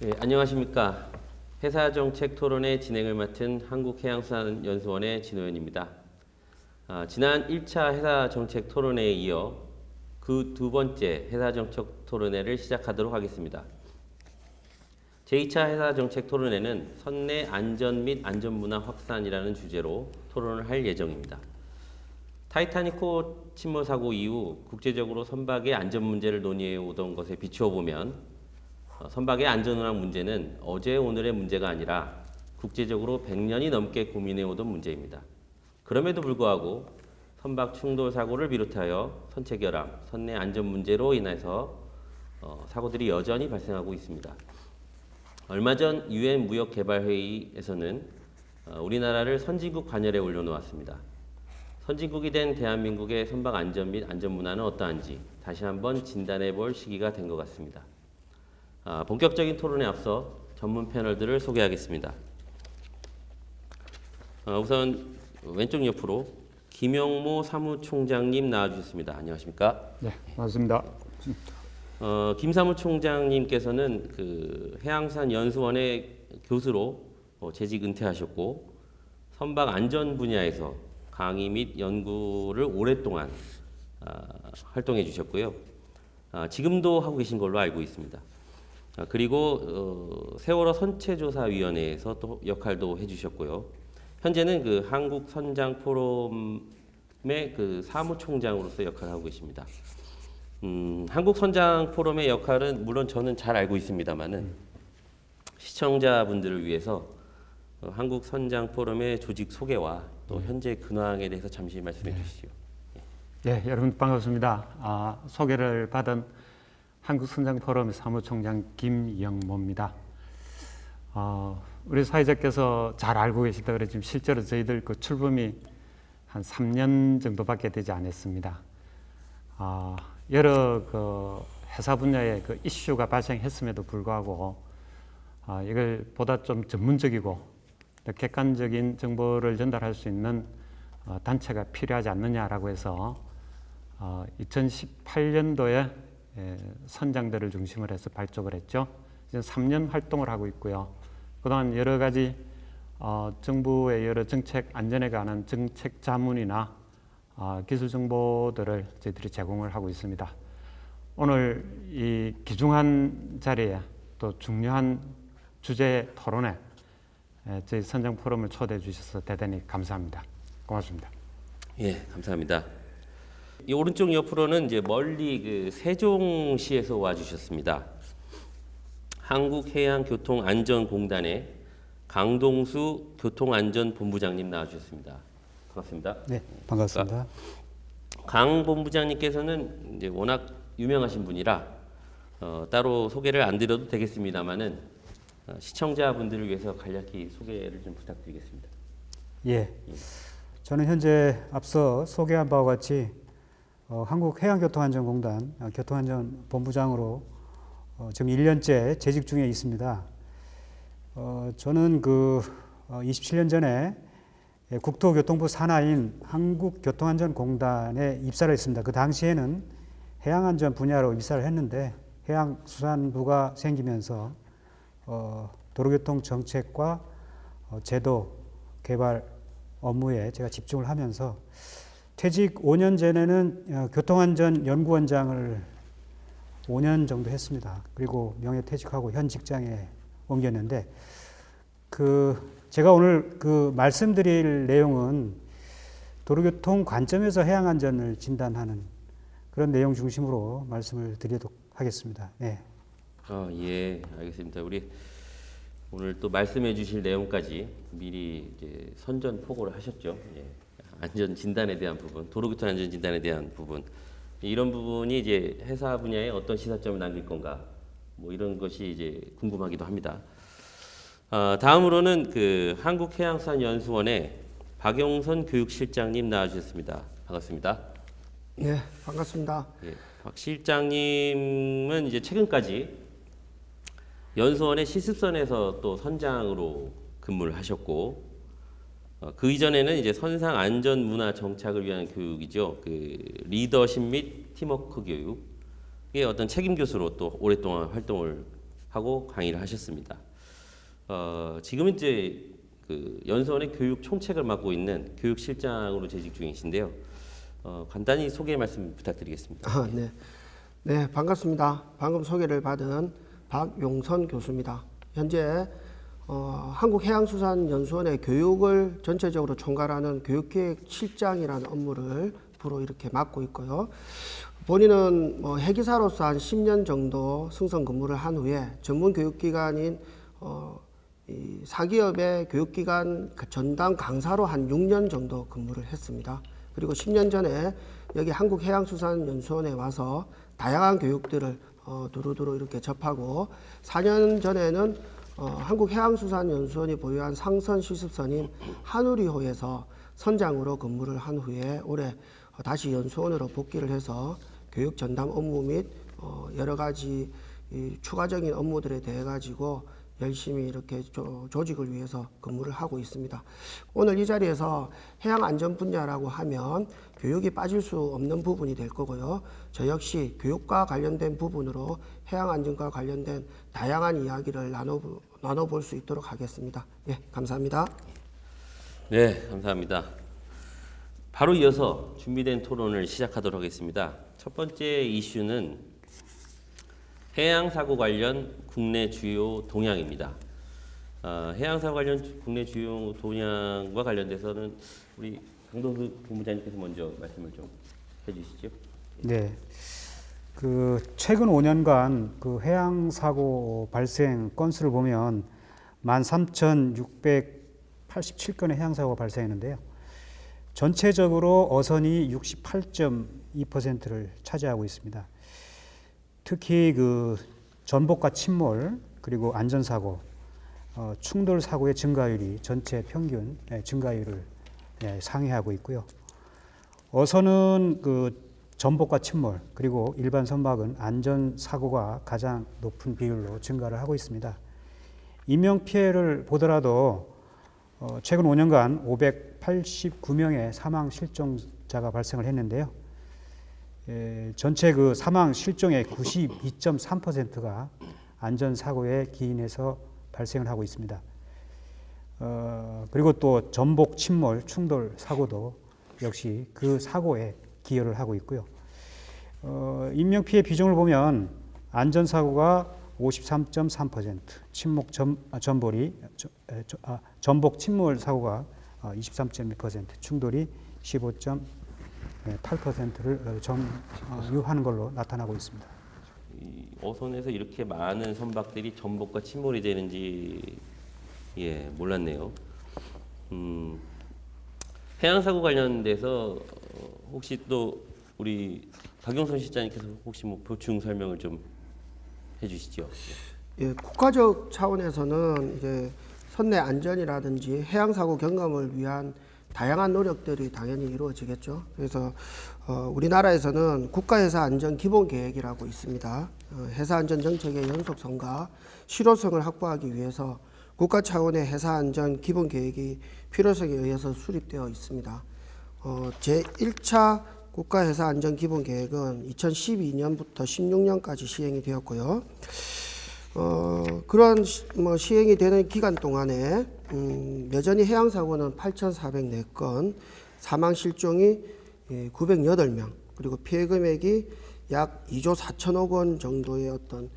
네, 안녕하십니까. 회사정책 토론회 진행을 맡은 한국해양수산연수원의 진호연입니다. 지난 1차 회사정책 토론회에 이어 그 두 번째 회사정책 토론회를 시작하도록 하겠습니다. 제2차 회사정책 토론회는 선내 안전 및 안전문화 확산이라는 주제로 토론을 할 예정입니다. 타이타닉호 침몰 사고 이후 국제적으로 선박의 안전 문제를 논의해 오던 것에 비추어 보면 선박의 안전운항 문제는 어제 오늘의 문제가 아니라 국제적으로 100년이 넘게 고민해 오던 문제입니다. 그럼에도 불구하고 선박 충돌 사고를 비롯하여 선체 결함, 선내 안전 문제로 인해서 사고들이 여전히 발생하고 있습니다. 얼마 전 UN 무역개발회의에서는 우리나라를 선진국 반열에 올려놓았습니다. 선진국이 된 대한민국의 선박 안전 및 안전문화는 어떠한지 다시 한번 진단해 볼 시기가 된 것 같습니다. 본격적인 토론에 앞서 전문 패널들을 소개하겠습니다. 우선 왼쪽 옆으로 김영모 사무총장님 나와주셨습니다. 안녕하십니까? 네, 반갑습니다. 김 사무총장님께서는 그 해양수산연수원의 교수로 재직 은퇴하셨고 선박 안전 분야에서 강의 및 연구를 오랫동안 활동해 주셨고요. 지금도 하고 계신 걸로 알고 있습니다. 그리고 세월호 선체조사위원회에서 또 역할도 해주셨고요. 현재는 그 한국선장포럼의 그 사무총장으로서 역할을 하고 계십니다. 한국선장포럼의 역할은 물론 저는 잘 알고 있습니다만은 시청자분들을 위해서 한국선장포럼의 조직 소개와 또 현재 근황에 대해서 잠시 말씀해 주시죠. 네, 여러분 반갑습니다. 소개를 받은 한국선장포럼 사무총장 김영모입니다. 우리 사회자께서 잘 알고 계시다 그래 지금 실제로 저희들 그 출범이 한 3년 정도밖에 되지 않았습니다. 여러 그 회사 분야의 그 이슈가 발생했음에도 불구하고 이걸 보다 좀 전문적이고 객관적인 정보를 전달할 수 있는 단체가 필요하지 않느냐라고 해서 2018년도에 선장들을 중심으로 해서 발족을 했죠. 이제 3년 활동을 하고 있고요. 그동안 여러 가지 정부의 여러 정책 안전에 관한 정책 자문이나 기술 정보들을 저희들이 제공을 하고 있습니다. 오늘 이 귀중한 자리에 또 중요한 주제 토론에 저희 선장 포럼을 초대해 주셔서 대단히 감사합니다. 고맙습니다. 예, 감사합니다. 이 오른쪽 옆으로는 이제 멀리 그 세종시에서 와주셨습니다. 한국해양교통안전공단의 강동수 교통안전본부장님 나와주셨습니다. 반갑습니다. 네, 반갑습니다. 강 본부장님께서는 이제 워낙 유명하신 분이라 따로 소개를 안 드려도 되겠습니다만은 시청자분들을 위해서 간략히 소개를 좀 부탁드리겠습니다. 예, 저는 현재 앞서 소개한 바와 같이 한국해양교통안전공단 교통안전본부장으로 지금 1년째 재직 중에 있습니다. 저는 그 27년 전에 국토교통부 산하인 한국교통안전공단에 입사를 했습니다. 그 당시에는 해양안전 분야로 입사를 했는데 해양수산부가 생기면서 도로교통 정책과 제도 개발 업무에 제가 집중을 하면서 퇴직 5년 전에는 교통안전연구원장을 5년 정도 했습니다. 그리고 명예퇴직하고 현 직장에 옮겼는데 제가 오늘 말씀드릴 내용은 도로교통 관점에서 해양안전을 진단하는 그런 내용 중심으로 말씀을 드리도록 하겠습니다. 네. 예, 알겠습니다. 우리 오늘 또 말씀해 주실 내용까지 미리 이제 선전포고를 하셨죠. 예. 안전 진단에 대한 부분, 도로교통 안전 진단에 대한 부분, 이런 부분이 이제 회사 분야에 어떤 시사점을 남길 건가, 뭐 이런 것이 이제 궁금하기도 합니다. 다음으로는 그 한국해양수산연수원의 박용선 교육실장님 나와주셨습니다. 반갑습니다. 네, 반갑습니다. 예, 박 실장님은 이제 최근까지 연수원의 시습선에서 또 선장으로 근무를 하셨고, 그 이전에는 이제 선상 안전 문화 정착을 위한 교육이죠. 그 리더십 및 팀워크 교육, 이게 어떤 책임 교수로 또 오랫동안 활동을 하고 강의를 하셨습니다. 지금은 이제 그 연수원의 교육 총책을 맡고 있는 교육실장으로 재직 중이신데요. 간단히 소개 말씀 부탁드리겠습니다. 네. 네, 반갑습니다. 방금 소개를 받은 박용선 교수입니다. 현재 한국해양수산연수원의 교육을 전체적으로 총괄하는 교육기획실장이라는 업무를 주로 이렇게 맡고 있고요. 본인은 해기사로서 한 10년 정도 승선 근무를 한 후에 전문 교육기관인 이 사기업의 교육기관 전담 강사로 한 6년 정도 근무를 했습니다. 그리고 10년 전에 여기 한국해양수산연수원에 와서 다양한 교육들을 두루두루 이렇게 접하고 4년 전에는 한국해양수산연수원이 보유한 상선 시습선인 한우리호에서 선장으로 근무를 한 후에 올해 다시 연수원으로 복귀를 해서 교육 전담 업무 및 여러 가지 추가적인 업무들에 대해 가지고 열심히 이렇게 조직을 위해서 근무를 하고 있습니다. 오늘 이 자리에서 해양안전 분야라고 하면 교육이 빠질 수 없는 부분이 될 거고요. 저 역시 교육과 관련된 부분으로 해양안전과 관련된 다양한 이야기를 나눠볼 수 있도록 하겠습니다. 예, 감사합니다. 네, 감사합니다. 바로 이어서 준비된 토론을 시작하도록 하겠습니다. 첫 번째 이슈는 해양사고 관련 국내 주요 동향입니다. 해양사고 관련 국내 주요 동향과 관련돼서는 우리 강동수 본부장님께서 먼저 말씀을 좀 해주시죠. 네. 그 최근 5년간 그 해양 사고 발생 건수를 보면 13,687건의 해양 사고가 발생했는데요. 전체적으로 어선이 68.2%를 차지하고 있습니다. 특히 그 전복과 침몰 그리고 안전사고, 충돌 사고의 증가율이 전체 평균 증가율을 상회하고 있고요. 어선은 그 전복과 침몰 그리고 일반 선박은 안전사고가 가장 높은 비율로 증가를 하고 있습니다. 인명피해를 보더라도 최근 5년간 589명의 사망 실종자가 발생을 했는데요. 전체 그 사망 실종의 92.3%가 안전사고에 기인해서 발생을 하고 있습니다. 그리고 또 전복, 침몰, 충돌 사고도 역시 그 사고에 기여를 하고 있고요. 인명피해 비중을 보면 안전사고가 53.3%, 전복 침몰 사고가 23.1%, 충돌이 15.8%를 점유하는 걸로 나타나고 있습니다. 이 어선에서 이렇게 많은 선박들이 전복과 침몰이 되는지 몰랐네요. 해양사고 관련돼서 혹시 또 우리 박용선 실장님께서 혹시 뭐 보충 설명을 좀 해주시죠. 예, 국가적 차원에서는 이제 선내 안전이라든지 해양사고 경감을 위한 다양한 노력들이 당연히 이루어지겠죠. 그래서 우리나라에서는 국가해사안전기본계획이라고 있습니다. 해사안전정책의 연속성과 실효성을 확보하기 위해서 국가 차원의 해사안전기본계획이 필요성에 의해서 수립되어 있습니다. 제1차 국가해사안전기본계획은 2012년부터 16년까지 시행이 되었고요. 그런 시행이 되는 기간 동안에 여전히 해양사고는 8,404건, 사망실종이 908명, 그리고 피해금액이 약 2조 4천억 원 정도의 어떤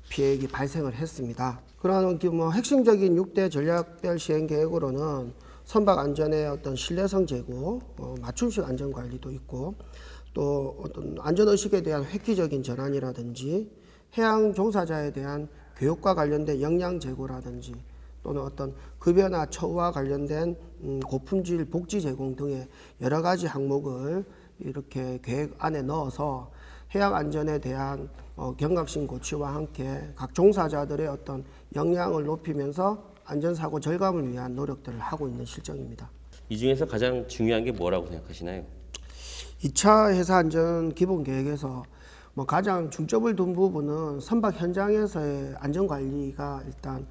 피해액이 발생을 했습니다. 그러한 핵심적인 6대 전략별 시행계획으로는 선박 안전의 어떤 신뢰성 제고, 맞춤식 안전관리도 있고, 또 어떤 안전의식에 대한 획기적인 전환이라든지 해양 종사자에 대한 교육과 관련된 역량 제고라든지 또는 어떤 급여나 처우와 관련된 고품질 복지 제공 등의 여러 가지 항목을 이렇게 계획 안에 넣어서 해양 안전에 대한 경각심 고취와 함께 각 종사자들의 어떤 역량을 높이면서 안전사고 절감을 위한 노력들을 하고 있는 실정입니다. 이 중에서 가장 중요한 게 뭐라고 생각하시나요? 2차 해사안전기본계획에서 가장 중점을 둔 부분은 선박 현장에서의 안전관리가 일단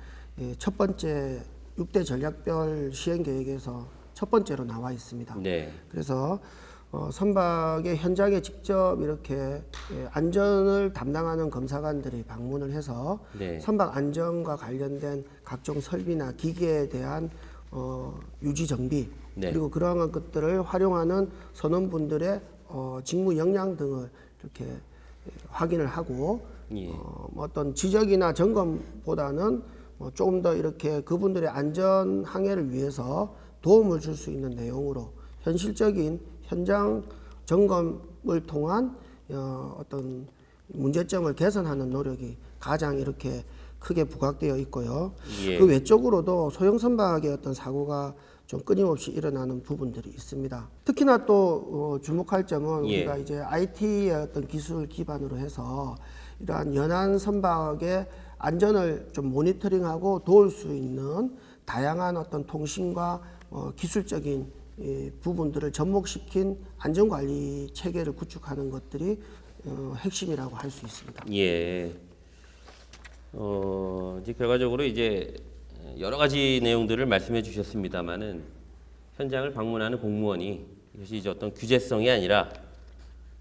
첫 번째 6대 전략별 시행계획에서 첫 번째로 나와 있습니다. 네. 그래서 선박의 현장에 직접 이렇게 안전을 담당하는 검사관들이 방문을 해서 네. 선박 안전과 관련된 각종 설비나 기기에 대한 유지 정비 네. 그리고 그러한 것들을 활용하는 선원분들의 직무 역량 등을 이렇게 확인을 하고 예. 뭐 어떤 지적이나 점검보다는 조금 더 이렇게 그분들의 안전 항해를 위해서 도움을 줄 수 있는 내용으로 현실적인 현장 점검을 통한 어떤 문제점을 개선하는 노력이 가장 이렇게 크게 부각되어 있고요. 예. 그 외적으로도 소형 선박의 어떤 사고가 좀 끊임없이 일어나는 부분들이 있습니다. 특히나 또 주목할 점은 예. 우리가 이제 IT의 어떤 기술 기반으로 해서 이러한 연안 선박의 안전을 좀 모니터링하고 도울 수 있는 다양한 어떤 통신과 기술적인 부분들을 접목시킨 안전관리 체계를 구축하는 것들이 핵심이라고 할 수 있습니다. 예. 이제 결과적으로 이제 여러 가지 내용들을 말씀해 주셨습니다만은 현장을 방문하는 공무원이 이것이 이제 어떤 규제성이 아니라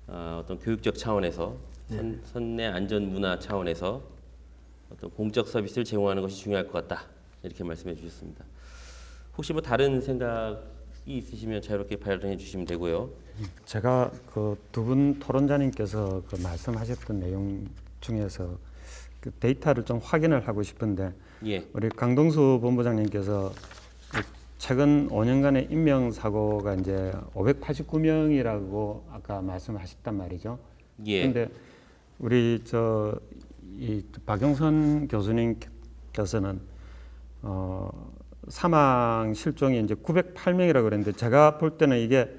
어떤 교육적 차원에서 선내 안전 문화 차원에서 어떤 공적 서비스를 제공하는 것이 중요할 것 같다 이렇게 말씀해 주셨습니다. 혹시 뭐 다른 생각이 있으시면 자유롭게 발언해 주시면 되고요. 제가 그 두 분 토론자님께서 그 말씀하셨던 내용 중에서 그 데이터를 좀 확인을 하고 싶은데 예. 우리 강동수 본부장님께서 최근 5년간의 인명 사고가 이제 589명이라고 아까 말씀하셨단 말이죠. 예. 그런데 우리 이 박용선 교수님께서는 사망 실종이 이제 908명이라고 그랬는데 제가 볼 때는 이게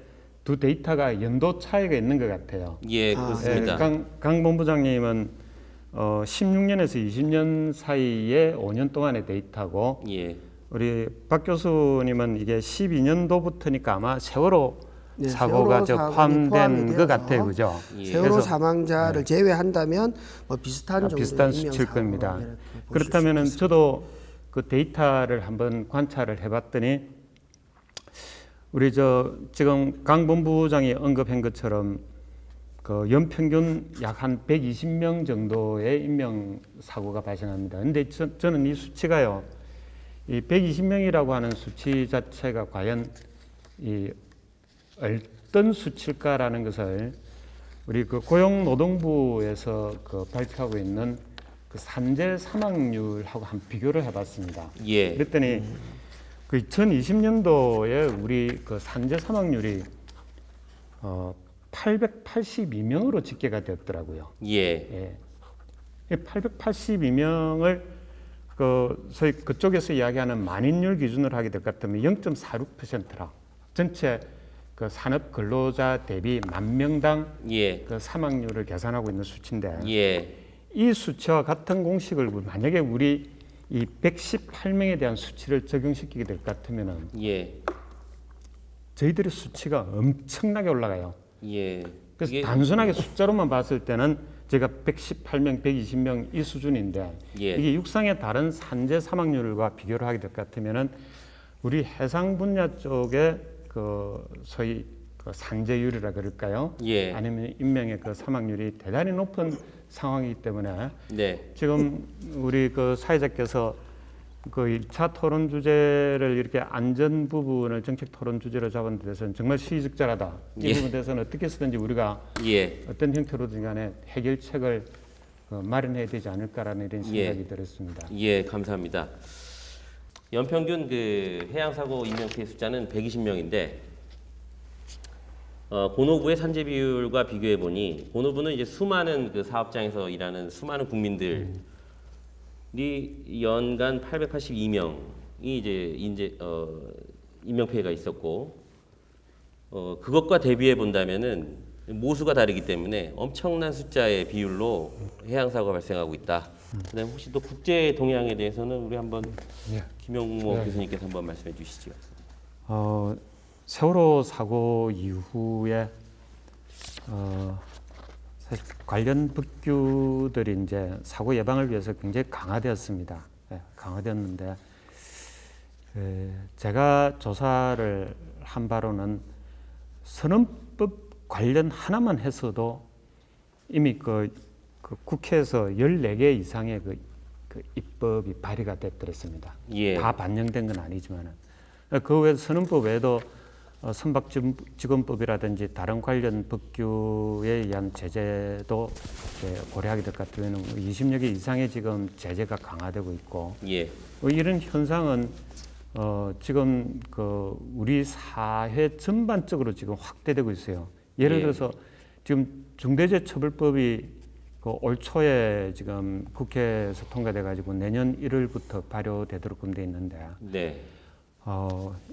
두 데이터가 연도 차이가 있는 것 같아요. 예, 그렇습니다. 강 본부장님은 16년에서 20년 사이에 5년 동안의 데이터고 예. 우리 박 교수님은 이게 12년도부터니까 아마 세월호 네, 사고가 세월호 포함된 포함이 것 되어서 같아요, 그죠? 예. 세월호 그래서 사망자를 제외한다면 뭐 비슷한 정도의 비슷한 인명 수치일 사고로 겁니다. 이렇게 보실 수 그렇다면은 있습니다. 저도 그 데이터를 한번 관찰을 해봤더니 우리 지금 강 본부장이 언급한 것처럼 그 연평균 약 한 120명 정도의 인명 사고가 발생합니다. 근데 저는 이 수치가요, 이 120명이라고 하는 수치 자체가 과연 이 어떤 수치일까라는 것을 우리 그 고용노동부에서 그 발표하고 있는 그 산재 사망률하고 한 비교를 해봤습니다. 예. 그랬더니 그 2020년도에 우리 그 산재 사망률이 882명으로 집계가 되었더라고요. 예. 예. 882명을 그 소위 그쪽에서 이야기하는 만인율 기준으로 하게 될 것 같으면 0.46%라 전체 그 산업 근로자 대비 만 명당 예. 그 사망률을 계산하고 있는 수치인데 예. 이 수치와 같은 공식을 만약에 우리 이 118명에 대한 수치를 적용시키게 될 것 같으면은 예. 저희들의 수치가 엄청나게 올라가요. 예. 그래서 이게- 단순하게 숫자로만 봤을 때는 제가 118명, 120명 이 수준인데 예. 이게 육상의 다른 산재 사망률과 비교를 하게 될 것 같으면은 우리 해상 분야 쪽에 그 소위 그 산재율이라 그럴까요? 예. 아니면 인명의 그 사망률이 대단히 높은 상황이기 때문에 네. 지금 우리 그 사회자께서 그 1차 토론 주제를 이렇게 안전 부분을 정책 토론 주제로 잡은 데 대해서는 정말 시의적절하다. 이 예. 부분에 대해서는 어떻게 해서든지 우리가 예. 어떤 형태로든 간에 해결책을 마련해야 되지 않을까라는 이런 생각이 들었습니다. 예, 감사합니다. 연평균 그 해양 사고 인명 피해 숫자는 120명인데 본호부의 산재 비율과 비교해 보니 본호부는 이제 수많은 그 사업장에서 일하는 수많은 국민들이 연간 882명이 이제 인명 피해가 있었고 그것과 대비해 본다면은 모수가 다르기 때문에 엄청난 숫자의 비율로 해양 사고가 발생하고 있다. 그다음에 혹시 또 국제 동향에 대해서는 우리 한번 예. 김용모 교수님께서 한번 말씀해 주시죠. 세월호 사고 이후에 사실 관련 법규들이 이제 사고 예방을 위해서 굉장히 강화되었습니다. 예, 강화되었는데 제가 조사를 한 바로는 입법 관련 하나만 했어도 이미 그 국회에서 14개 이상의 그 입법이 발의가 됐더랬습니다. 예. 다 반영된 건 아니지만은 그 외에 선언법 외에도 선박직원법이라든지 다른 관련 법규에 의한 제재도 고려하게 될 것 같으면 20여 개 이상의 지금 제재가 강화되고 있고 예. 이런 현상은 지금 우리 사회 전반적으로 지금 확대되고 있어요. 예를 예. 들어서 지금 중대재해처벌법이 올 초에 지금 국회에서 통과돼 가지고 내년 1월부터 발효되도록 돼 있는데 네.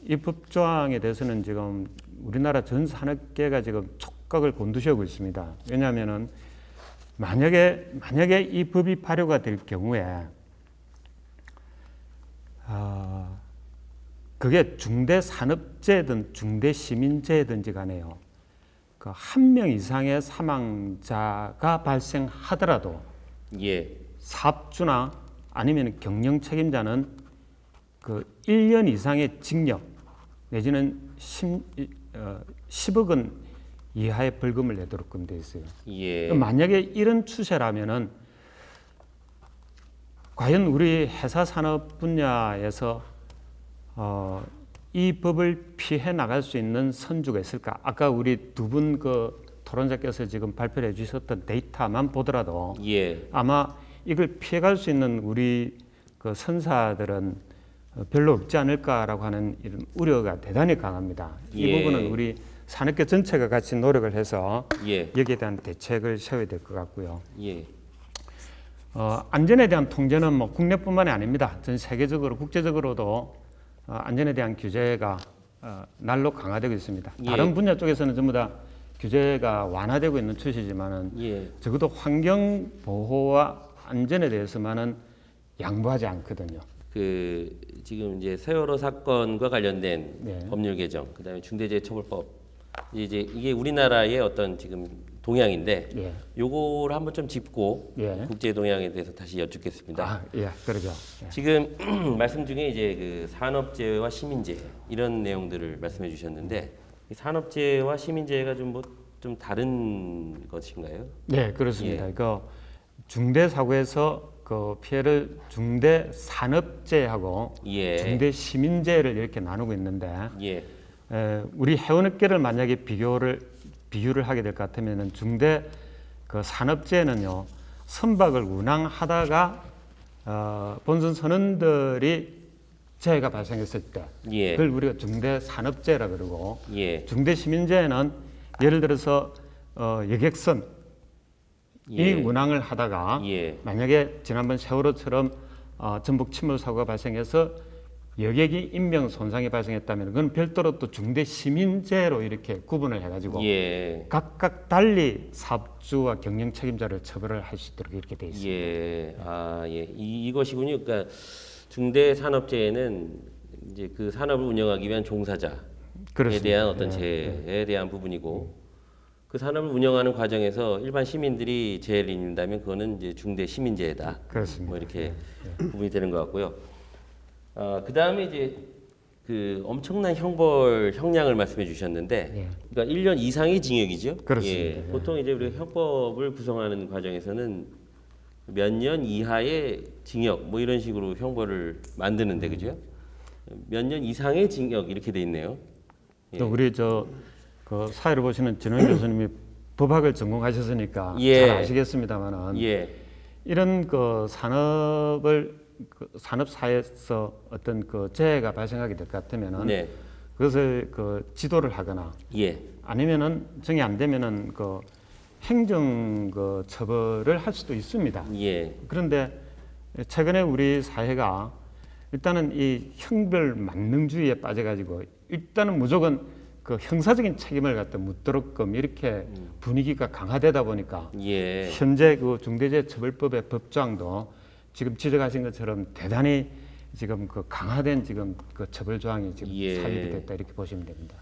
이 법조항에 대해서는 지금 우리나라 전 산업계가 지금 촉각을 곤두세우고 있습니다. 왜냐하면은 만약에 이 법이 발효가 될 경우에 그게 중대산업재해든 중대시민재해든지 간에요. 그 1명 이상의 사망자가 발생하더라도 예. 사업주나 아니면 경영 책임자는 그 1년 이상의 징역 내지는 10억 원 이하의 벌금을 내도록 되어 있어요. 예. 만약에 이런 추세라면은 과연 우리 회사 산업 분야에서 이 법을 피해 나갈 수 있는 선주가 있을까? 아까 우리 두 분 그 토론자께서 지금 발표해 주셨던 데이터만 보더라도 예. 아마 이걸 피해갈 수 있는 우리 그 선사들은 별로 없지 않을까라고 하는 이런 우려가 대단히 강합니다. 이 예. 부분은 우리 산업계 전체가 같이 노력을 해서 예. 여기에 대한 대책을 세워야 될 것 같고요. 예. 안전에 대한 통제는 뭐 국내뿐만이 아닙니다. 전 세계적으로 국제적으로도 안전에 대한 규제가 날로 강화되고 있습니다. 예. 다른 분야 쪽에서는 전부 다 규제가 완화되고 있는 추세지만은 예. 적어도 환경 보호와 안전에 대해서만은 양보하지 않거든요. 그 지금 이제 세월호 사건과 관련된 네. 법률 개정, 그다음에 중대재해처벌법 이제 이게 우리나라의 어떤 지금 동향인데 예. 요거를 한번 좀 짚고 예. 국제 동향에 대해서 다시 여쭙겠습니다. 예, 그러죠. 예. 지금 말씀 중에 이제 그 산업재해와 시민재해 이런 내용들을 말씀해 주셨는데 이 산업재해와 시민재해가 좀 다른 것인가요? 네, 그렇습니다. 예. 그 중대 사고에서 그 피해를 중대 산업재해하고 예. 중대 시민재해를 이렇게 나누고 있는데 예. 우리 해운업계를 만약에 비유를 하게 될 것 같으면은 중대 그 산업재해는요 선박을 운항하다가 본선 선원들이 재해가 발생했을 때 예. 그걸 우리가 중대 산업재해라 그러고 예. 중대 시민재해는 예를 들어서 여객선 이 예. 운항을 하다가 예. 만약에 지난번 세월호처럼 전복 침몰 사고가 발생해서 여객이 인명 손상이 발생했다면 그건 별도로 또 중대 시민재해로 이렇게 구분을 해가지고 예. 각각 달리 사업주와 경영 책임자를 처벌을 할 수 있도록 이렇게 돼 있습니다. 예. 아, 예. 이것이군요. 그러니까 중대 산업재해는 이제 그 산업을 운영하기 위한 종사자에 그렇습니다. 대한 어떤 예, 재해에 대한 부분이고 그 산업을 운영하는 과정에서 일반 시민들이 재해를 입는다면 그거는 이제 중대 시민재해다. 그렇습니다. 뭐 이렇게 구분이 되는 것 같고요. 그 다음에 이제 그 엄청난 형량을 말씀해 주셨는데, 예. 그러니까 1년 이상의 징역이죠. 그렇습니다. 예. 예. 보통 이제 우리가 형법을 구성하는 과정에서는 몇 년 이하의 징역 뭐 이런 식으로 형벌을 만드는데 그죠? 몇 년 이상의 징역 이렇게 돼 있네요. 예. 또 우리 그 사회를 보시는 진원 교수님이 법학을 전공하셨으니까 예. 잘 아시겠습니다만은 예. 이런 그 산업사에서 어떤 그 재해가 발생하게 될 것 같으면은 네. 그것을 그 지도를 하거나 예. 아니면은 정이 안 되면은 그 행정 그 처벌을 할 수도 있습니다. 예. 그런데 최근에 우리 사회가 일단은 이 형벌 만능주의에 빠져가지고 일단은 무조건 그 형사적인 책임을 갖다 묻도록끔 이렇게 분위기가 강화되다 보니까 예. 현재 그 중대재해처벌법의 법조항도 지금 지적하신 것처럼 대단히 지금 그 강화된 지금 그 처벌 조항이 지금 예. 사유이 됐다 이렇게 보시면 됩니다.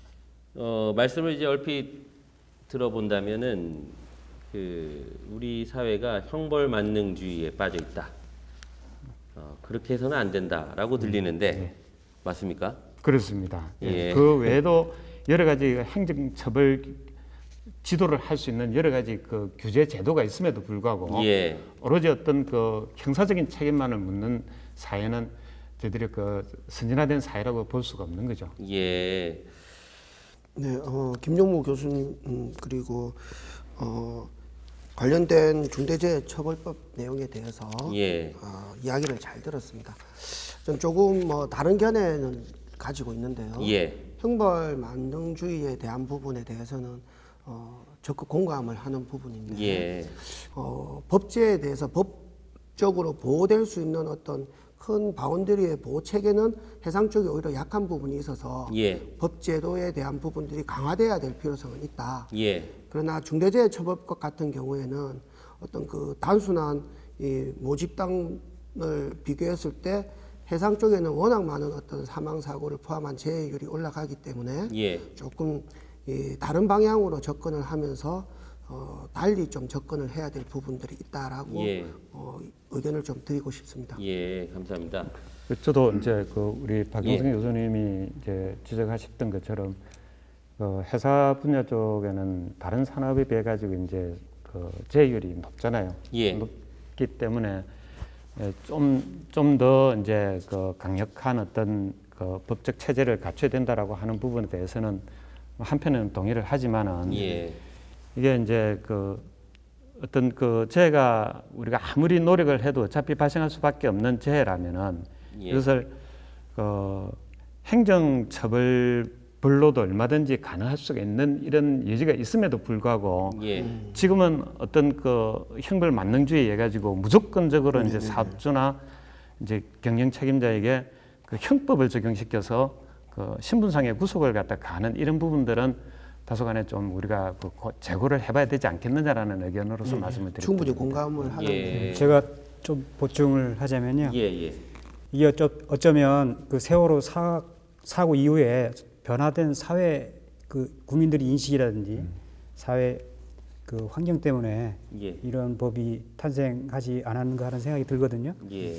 말씀을 이제 얼핏 들어본다면은 그 우리 사회가 형벌 만능주의에 빠져 있다. 그렇게 해서는 안 된다라고 들리는데 맞습니까? 그렇습니다. 예. 그 외에도 여러 가지 행정처벌 지도를 할 수 있는 여러 가지 그 규제 제도가 있음에도 불구하고 예. 오로지 어떤 그 형사적인 책임만을 묻는 사회는 저희들이 그 선진화된 사회라고 볼 수가 없는 거죠. 예. 네, 김용무 교수님 그리고 관련된 중대재해처벌법 내용에 대해서 예. 이야기를 잘 들었습니다. 좀 조금 다른 견해는 가지고 있는데요. 예. 형벌 만능주의에 대한 부분에 대해서는 적극 공감을 하는 부분인데 예. 법제에 대해서 법적으로 보호될 수 있는 어떤 큰 바운더리의 보호 체계는 해상 쪽이 오히려 약한 부분이 있어서 예. 법제도에 대한 부분들이 강화돼야 될 필요성은 있다. 예. 그러나 중대재해처벌법 같은 경우에는 어떤 그 단순한 이 모집당을 비교했을 때 해상 쪽에는 워낙 많은 어떤 사망 사고를 포함한 재해율이 올라가기 때문에 예. 조금 이 다른 방향으로 접근을 하면서 달리 좀 접근을 해야 될 부분들이 있다라고 예. 의견을 좀 드리고 싶습니다. 예, 감사합니다. 저도 이제 그 우리 박영성 예. 교수님이 이제 지적하셨던 것처럼 그 회사 분야 쪽에는 다른 산업에 비해 가지고 이제 그 재율이 높잖아요. 예. 높기 때문에 좀 더 이제 그 강력한 어떤 그 법적 체제를 갖춰야 된다라고 하는 부분에 대해서는 한편은 동의를 하지만은 예. 이게 이제 그 어떤 그 재해가 우리가 아무리 노력을 해도 어차피 발생할 수밖에 없는 재해라면은 예. 이것을 행정처벌로도 얼마든지 가능할 수가 있는 이런 여지가 있음에도 불구하고 예. 지금은 어떤 그 형벌 만능주의 해가지고 무조건적으로 이제 사업주나 이제 경영 책임자에게 그 형법을 적용시켜서 그 신분상의 구속을 갖다 가는 이런 부분들은 다소간에 좀 우리가 그 재고를 해봐야 되지 않겠느냐라는 의견으로서 말씀을 드립니다. 충분히 공감을 하는데 예. 제가 좀 보충을 하자면요. 예. 예. 이게 어쩌면 그 세월호 사고 이후에 변화된 사회 그 국민들의 인식이라든지 사회 그 환경 때문에 예. 이런 법이 탄생하지 않았는가 하는 생각이 들거든요. 예.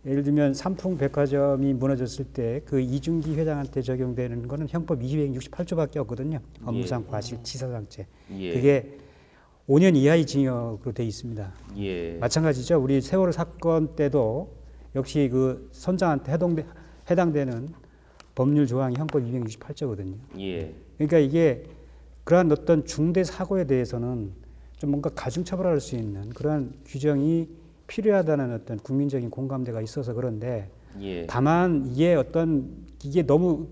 예를 들면 삼풍백화점이 무너졌을 때 그 이준기 회장한테 적용되는 거는 형법 268조밖에 없거든요. 업무상 과실치사상죄. 예. 그게 5년 이하의 징역으로 돼 있습니다. 예. 마찬가지죠. 우리 세월호 사건 때도 역시 그 선장한테 해당되는 법률 조항이 형법 268조거든요. 예. 그러니까 이게 그러한 어떤 중대 사고에 대해서는 좀 뭔가 가중처벌할 수 있는 그러한 규정이 필요하다는 어떤 국민적인 공감대가 있어서 그런데 예. 다만 이게 너무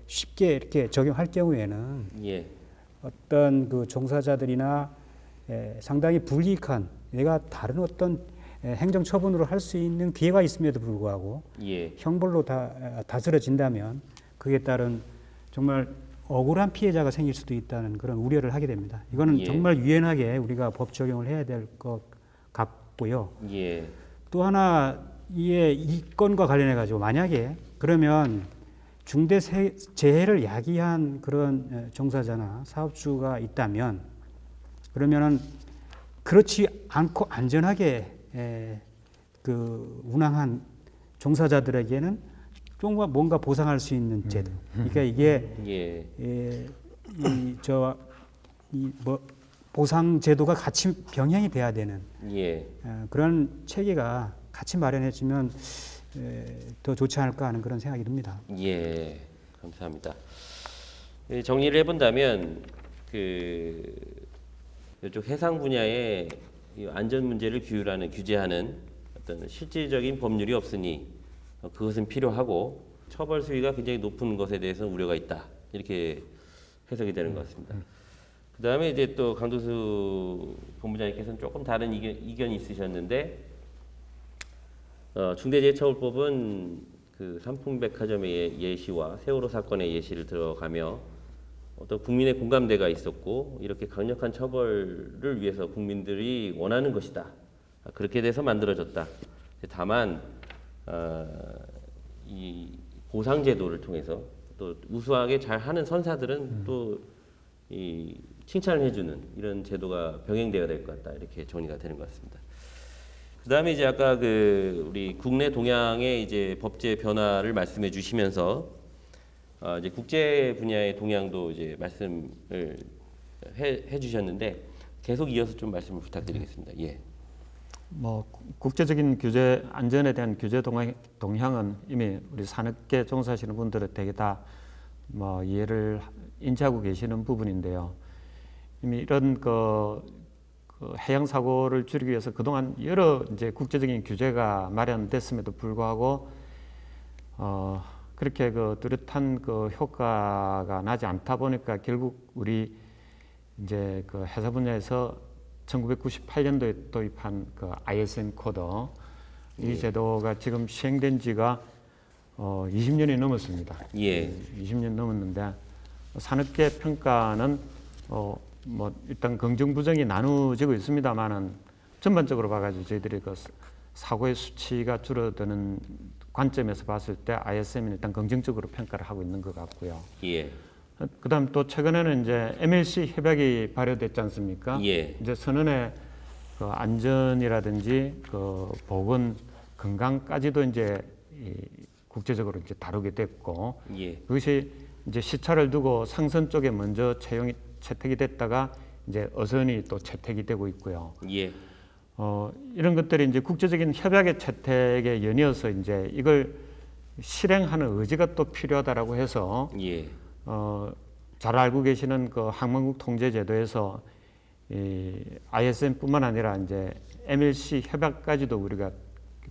쉽게 이렇게 적용할 경우에는 예. 어떤 그 종사자들이나 상당히 불이익한 내가 다른 어떤 행정 처분으로 할 수 있는 기회가 있음에도 불구하고 예. 형벌로 다스려진다면 그에 따른 정말 억울한 피해자가 생길 수도 있다는 그런 우려를 하게 됩니다. 이거는 예. 정말 유연하게 우리가 법 적용을 해야 될 것 같고요. 예. 또 하나 이 건과 관련해 가지고 만약에 그러면 중대 재해를 야기한 그런 종사자나 사업주가 있다면 그러면은 그렇지 않고 안전하게 그 운항한 종사자들에게는 좀 뭔가 보상할 수 있는 제도. 그러니까 이게 예. 보상 제도가 같이 병행이 돼야 되는 예. 그런 체계가 같이 마련해지면 더 좋지 않을까 하는 그런 생각이 듭니다. 예. 감사합니다. 정리를 해본다면 이쪽 해상 분야의 이 안전 문제를 규제하는 어떤 실질적인 법률이 없으니 그것은 필요하고 처벌 수위가 굉장히 높은 것에 대해서는 우려가 있다. 이렇게 해석이 되는 것 같습니다. 그 다음에 이제 또 강도수 본부장님께서는 조금 다른 이견이 있으셨는데, 중대재해처벌법은 그 삼풍백화점의 예시와 세월호 사건의 예시를 들어가며 어떤 국민의 공감대가 있었고 이렇게 강력한 처벌을 위해서 국민들이 원하는 것이다. 그렇게 돼서 만들어졌다. 다만 이 보상제도를 통해서 또 우수하게 잘하는 선사들은 또 이 칭찬을 해주는 이런 제도가 병행되어야 될 것 같다. 이렇게 정리가 되는 것 같습니다. 그 다음에 이제 아까 우리 국내 동향의 이제 법제 변화를 말씀해 주시면서 이제 국제 분야의 동향도 이제 말씀을 해주셨는데 계속 이어서 좀 말씀을 부탁드리겠습니다. 예. 뭐 국제적인 규제 안전에 대한 규제 동향은 이미 우리 산업계 종사하시는 분들은 되게 다 뭐 이해를 인지하고 계시는 부분인데요. 이미 이런 그 해양 사고를 줄이기 위해서 그동안 여러 이제 국제적인 규제가 마련됐음에도 불구하고 그렇게 그 뚜렷한 그 효과가 나지 않다 보니까 결국 우리 이제 그 회사 분야에서 1998년도에 도입한 그 ISM 코드 이 제도가 지금 시행된 지가 20년이 넘었습니다. 예. 20년 넘었는데 산업계 평가는 뭐 일단 긍정 부정이 나누어지고 있습니다만은 전반적으로 봐가지고 저희들이 그 사고의 수치가 줄어드는 관점에서 봤을 때 ISM은 일단 긍정적으로 평가를 하고 있는 것 같고요. 예. 그다음 또 최근에는 이제 MLC 협약이 발효됐지 않습니까? 예. 이제 선언의 그 안전이라든지 그 보건, 건강까지도 이제 국제적으로 이제 다루게 됐고, 예. 그것이 이제 시차를 두고 상선 쪽에 먼저 채택이 됐다가 이제 어선이 또 채택이 되고 있고요. 예. 이런 것들이 이제 국제적인 협약의 채택에 연이어서 이제 이걸 실행하는 의지가 또 필요하다라고 해서 예. 잘 알고 계시는 그 항만국 통제제도에서 이 ISM뿐만 아니라 이제 MLC 협약까지도 우리가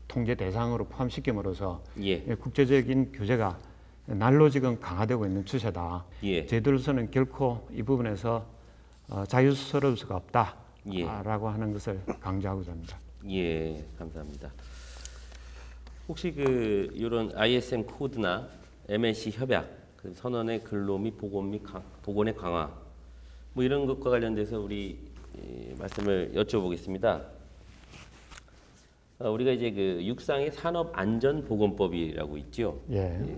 통제 대상으로 포함시킴으로써 예. 국제적인 규제가 날로 지금 강화되고 있는 추세다. 예. 저희들로서는 결코 이 부분에서 자유스러울 수가 예. 없다라고 하는 것을 강조하고자 합니다. 예, 감사합니다. 혹시 그 이런 ISM 코드나 MLC 협약, 그 선언의 근로 및 보건의 강화, 뭐 이런 것과 관련돼서 우리 말씀을 여쭤보겠습니다. 우리가 이제 그 육상의 산업안전보건법이라고 있죠. 예.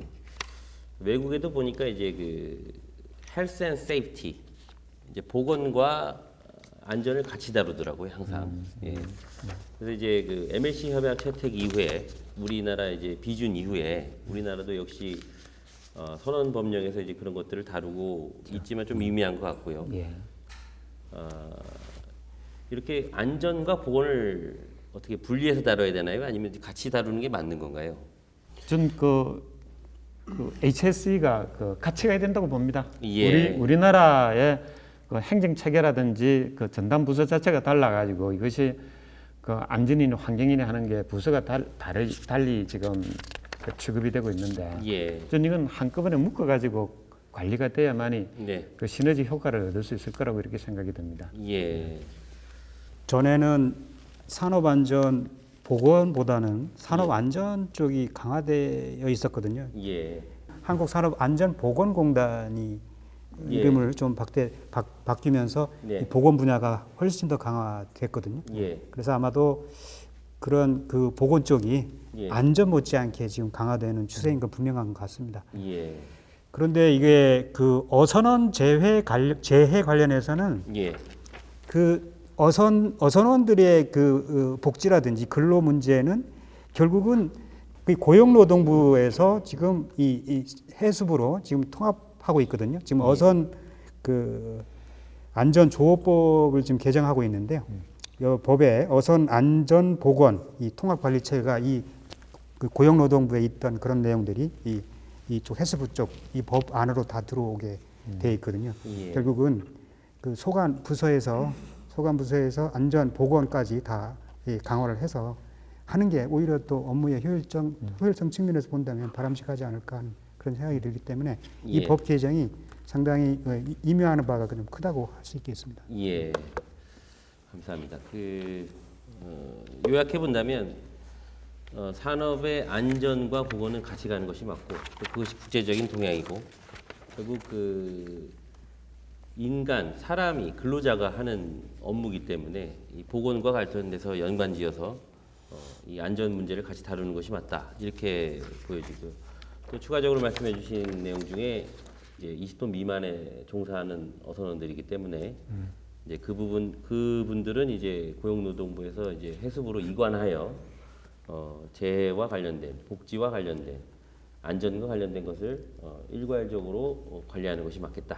외국에도 보니까 이제 그 Health and Safety, 이제 보건과 안전을 같이 다루더라고요, 항상. 예. 그래서 이제 그 MLC 협약 채택 이후에 우리나라 이제 비준 이후에 우리나라도 역시 선언 법령에서 이제 그런 것들을 다루고 있지만 좀 미미한 것 같고요. 예. 이렇게 안전과 보건을 어떻게 분리해서 다뤄야 되나요? 아니면 같이 다루는 게 맞는 건가요? 전 그 HSE가 그 같이 가야 된다고 봅니다. 예. 우리나라의 그 행정 체계라든지 그 전담 부서 자체가 달라가지고 이것이 그 안전이나 환경이나 하는 게 부서가 달리 지금 그 취급이 되고 있는데, 예. 전 이건 한꺼번에 묶어가지고 관리가 돼야만이 네. 그 시너지 효과를 얻을 수 있을 거라고 이렇게 생각이 듭니다. 예. 전에는 산업안전 보건보다는 산업안전 쪽이 강화되어 있었거든요. 예. 한국산업안전보건공단이 예. 이름을 좀 바뀌면서 네. 이 보건 분야가 훨씬 더 강화됐거든요. 예. 그래서 아마도 그런 그 보건 쪽이 예. 안전 못지않게 지금 강화되는 추세인 건 분명한 것 같습니다. 예. 그런데 이게 그 어선원 재해 관련해서는 예. 그 어선원들의 그 복지라든지 근로 문제는 결국은 그 고용노동부에서 지금 이 해수부로 지금 통합하고 있거든요. 지금 어선 그 안전조업법을 지금 개정하고 있는데요. 이 법에 어선 안전보건 이 통합관리체가 그 고용노동부에 있던 그런 내용들이 이쪽 해수부 쪽 이 법 안으로 다 들어오게 돼 있거든요. 예. 결국은 그 소관 부서에서 안전 보건까지 다 강화를 해서 하는 게 오히려 또 업무의 효율성 측면에서 본다면 바람직하지 않을까 하는 그런 생각이 들기 때문에 예. 이 법 개정이 상당히 임요하는 바가 좀 크다고 할 수 있겠습니다. 예. 감사합니다. 요약해 본다면 산업의 안전과 보건은 같이 가는 것이 맞고 또 그것이 국제적인 동향이고 결국 그 사람이 근로자가 하는 업무이기 때문에 이 보건과 관련돼서 연관지어서 이 안전 문제를 같이 다루는 것이 맞다 이렇게 보여지고요. 또 추가적으로 말씀해주신 내용 중에 이제 20톤 미만에 종사하는 어선원들이기 때문에 이제 그분들은 이제 고용노동부에서 이제 해수부로 이관하여 재해와 관련된 복지와 관련된 안전과 관련된 것을 일괄적으로 관리하는 것이 맞겠다.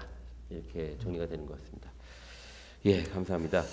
이렇게 정리가 되는 것 같습니다. 예, 감사합니다.